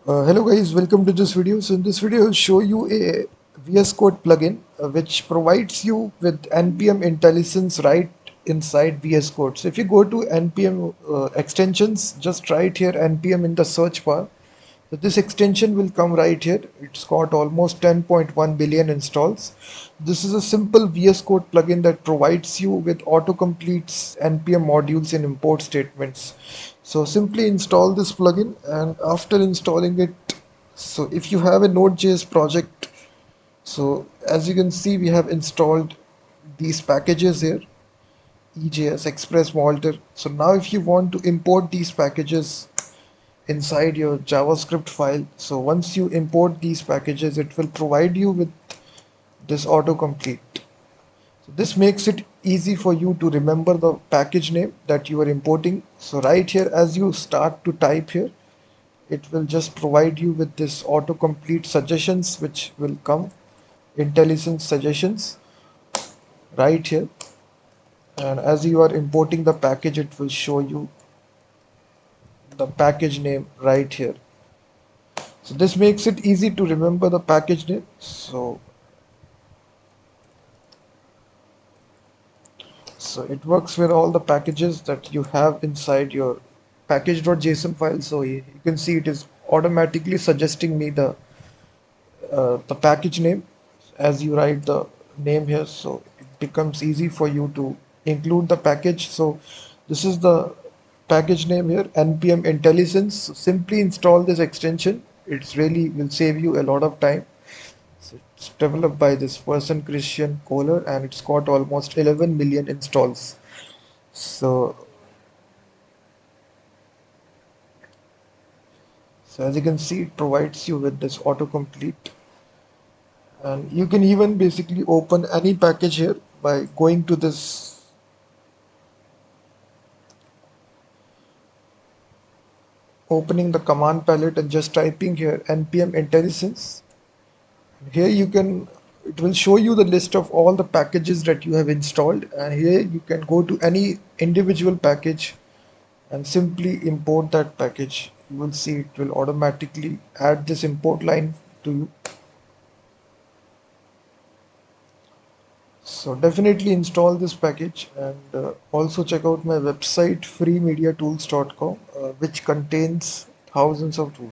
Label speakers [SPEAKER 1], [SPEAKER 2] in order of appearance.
[SPEAKER 1] Hello guys, welcome to this video. So in this video, I'll show you a VS Code plugin which provides you with NPM Intellisense right inside VS Code. So if you go to NPM extensions, just write here NPM in the search bar. So this extension will come right here. It's got almost 10.1 billion installs. This is a simple VS Code plugin that provides you with autocompletes NPM modules and import statements. So simply install this plugin, and after installing it, so if you have a Node.js project, so as you can see, we have installed these packages here, EJS, Express, Walter. So now if you want to import these packages inside your JavaScript file, so once you import these packages, it will provide you with this autocomplete. So this makes it easy for you to remember the package name that you are importing. So right here, as you start to type here, it will just provide you with this autocomplete suggestions, which will come Intellisense suggestions right here. And as you are importing the package, it will show you the package name right here. So this makes it easy to remember the package name. So it works with all the packages that you have inside your package.json file. So you can see it is automatically suggesting me the package name as you write the name here. So it becomes easy for you to include the package. So this is the package name here, NPM Intellisense. So simply install this extension. It's really will save you a lot of time. So it's developed by this person Christian Kohler, and it's got almost 11 million installs. So, so as you can see, it provides you with this autocomplete, and you can even basically open any package here by going to this, opening the command palette and just typing here npm IntelliSense. Here you can, it will show you the list of all the packages that you have installed, and here you can go to any individual package and simply import that package. You will see it will automatically add this import line to you. So definitely install this package, and also check out my website freemediatools.com, which contains thousands of tools.